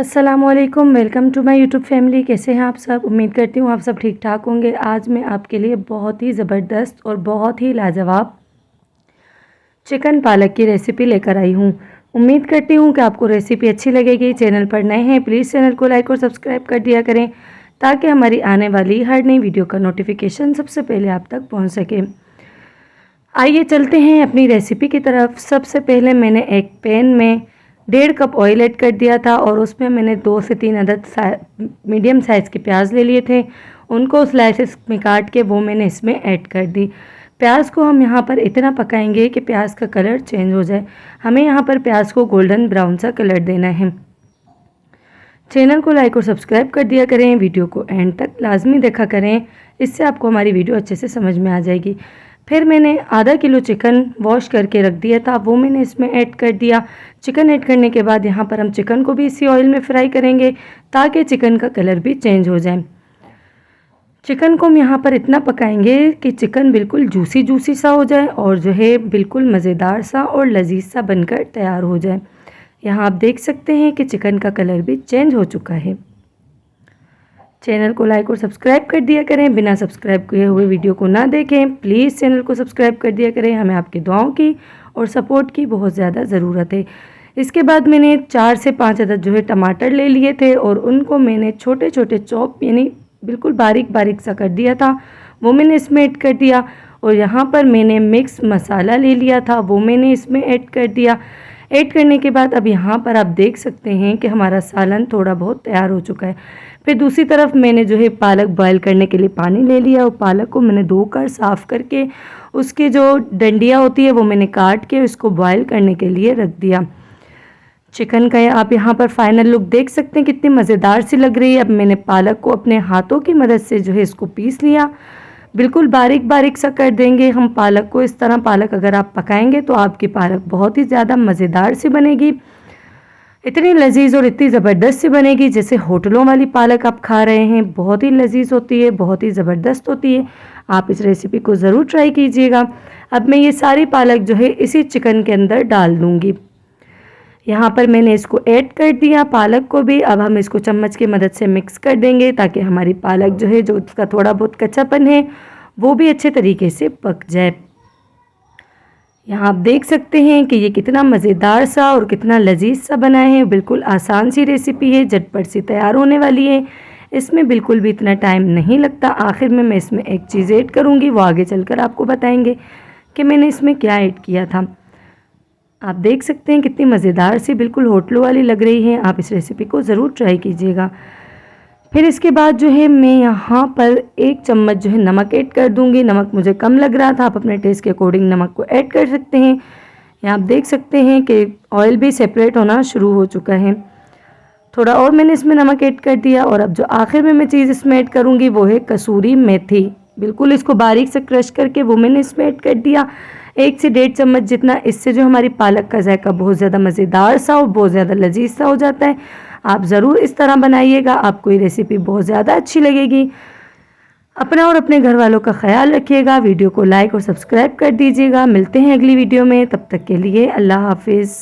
अस्सलामुअलैकुम, welcome to my YouTube family. कैसे हैं आप सब? उम्मीद करती हूँ आप सब ठीक ठाक होंगे। आज मैं आपके लिए बहुत ही ज़बरदस्त और बहुत ही लाजवाब चिकन पालक की रेसिपी लेकर आई हूँ। उम्मीद करती हूँ कि आपको रेसिपी अच्छी लगेगी। चैनल पर नए हैं प्लीज़ चैनल को लाइक और सब्सक्राइब कर दिया करें ताकि हमारी आने वाली हर नई वीडियो का नोटिफिकेशन सबसे पहले आप तक पहुँच सके। आइए चलते हैं अपनी रेसिपी की तरफ। सबसे पहले मैंने एक पैन में 1.5 कप ऑयल ऐड कर दिया था और उसमें मैंने 2 से 3 अदद मीडियम साइज़ के प्याज ले लिए थे। उनको स्लाइसेस में काट के वो मैंने इसमें ऐड कर दी। प्याज को हम यहाँ पर इतना पकाएंगे कि प्याज का कलर चेंज हो जाए। हमें यहाँ पर प्याज को गोल्डन ब्राउन सा कलर देना है। चैनल को लाइक और सब्सक्राइब कर दिया करें। वीडियो को एंड तक लाजमी देखा करें, इससे आपको हमारी वीडियो अच्छे से समझ में आ जाएगी। फिर मैंने आधा किलो चिकन वॉश करके रख दिया था, वो मैंने इसमें ऐड कर दिया। चिकन ऐड करने के बाद यहाँ पर हम चिकन को भी इसी ऑयल में फ्राई करेंगे ताकि चिकन का कलर भी चेंज हो जाए। चिकन को हम यहाँ पर इतना पकाएंगे कि चिकन बिल्कुल जूसी जूसी सा हो जाए और जो है बिल्कुल मज़ेदार सा और लजीज सा बनकर तैयार हो जाए। यहाँ आप देख सकते हैं कि चिकन का कलर भी चेंज हो चुका है। चैनल को लाइक और सब्सक्राइब कर दिया करें। बिना सब्सक्राइब किए हुए वीडियो को ना देखें। प्लीज़ चैनल को सब्सक्राइब कर दिया करें। हमें आपकी दुआओं की और सपोर्ट की बहुत ज़्यादा ज़रूरत है। इसके बाद मैंने 4 से 5 अदद जो है टमाटर ले लिए थे और उनको मैंने छोटे छोटे चॉप यानी बिल्कुल बारीक बारीक सा कर दिया था, वो मैंने इसमें ऐड कर दिया। और यहाँ पर मैंने मिक्स मसाला ले लिया था, वो मैंने इसमें ऐड कर दिया। ऐड करने के बाद अब यहाँ पर आप देख सकते हैं कि हमारा सालन थोड़ा बहुत तैयार हो चुका है। फिर दूसरी तरफ मैंने जो है पालक बॉयल करने के लिए पानी ले लिया और पालक को मैंने धोकर साफ़ करके उसकी जो डंडियाँ होती है वो मैंने काट के उसको बॉयल करने के लिए रख दिया। चिकन का आप यहाँ पर फाइनल लुक देख सकते हैं, कितनी मज़ेदार सी लग रही है। अब मैंने पालक को अपने हाथों की मदद से जो है इसको पीस लिया। बिल्कुल बारीक बारीक सा कर देंगे हम पालक को। इस तरह पालक अगर आप पकाएंगे तो आपकी पालक बहुत ही ज़्यादा मज़ेदार सी बनेगी, इतनी लजीज और इतनी ज़बरदस्त सी बनेगी जैसे होटलों वाली पालक आप खा रहे हैं। बहुत ही लजीज होती है, बहुत ही ज़बरदस्त होती है। आप इस रेसिपी को ज़रूर ट्राई कीजिएगा। अब मैं ये सारी पालक जो है इसी चिकन के अंदर डाल दूँगी। यहाँ पर मैंने इसको ऐड कर दिया पालक को भी। अब हम इसको चम्मच की मदद से मिक्स कर देंगे ताकि हमारी पालक जो है जो उसका थोड़ा बहुत कच्चापन है वो भी अच्छे तरीके से पक जाए। यहाँ आप देख सकते हैं कि ये कितना मज़ेदार सा और कितना लजीज सा बना है। बिल्कुल आसान सी रेसिपी है, झटपट सी तैयार होने वाली है। इसमें बिल्कुल भी इतना टाइम नहीं लगता। आखिर में मैं इसमें एक चीज़ ऐड करूँगी, वो आगे चलकर आपको बताएंगे कि मैंने इसमें क्या ऐड किया था। आप देख सकते हैं कितनी मज़ेदार सी बिल्कुल होटलों वाली लग रही है। आप इस रेसिपी को ज़रूर ट्राई कीजिएगा। फिर इसके बाद जो है मैं यहाँ पर 1 चम्मच जो है नमक ऐड कर दूँगी। नमक मुझे कम लग रहा था, आप अपने टेस्ट के अकॉर्डिंग नमक को ऐड कर सकते हैं। यहाँ आप देख सकते हैं कि ऑयल भी सेपरेट होना शुरू हो चुका है। थोड़ा और मैंने इसमें नमक ऐड कर दिया और अब जो आखिर में मैं चीज़ इसमें ऐड करूँगी वो है कसूरी मेथी। बिल्कुल इसको बारीक से क्रश करके वो मैंने इसमें ऐड कर दिया, 1 से 1.5 चम्मच जितना। इससे जो हमारी पालक का जायका बहुत ज़्यादा मज़ेदार सा और बहुत ज़्यादा लजीज सा हो जाता है। आप ज़रूर इस तरह बनाइएगा, आपको ये रेसिपी बहुत ज़्यादा अच्छी लगेगी। अपना और अपने घर वालों का ख्याल रखिएगा। वीडियो को लाइक और सब्सक्राइब कर दीजिएगा। मिलते हैं अगली वीडियो में, तब तक के लिए अल्लाह हाफिज़।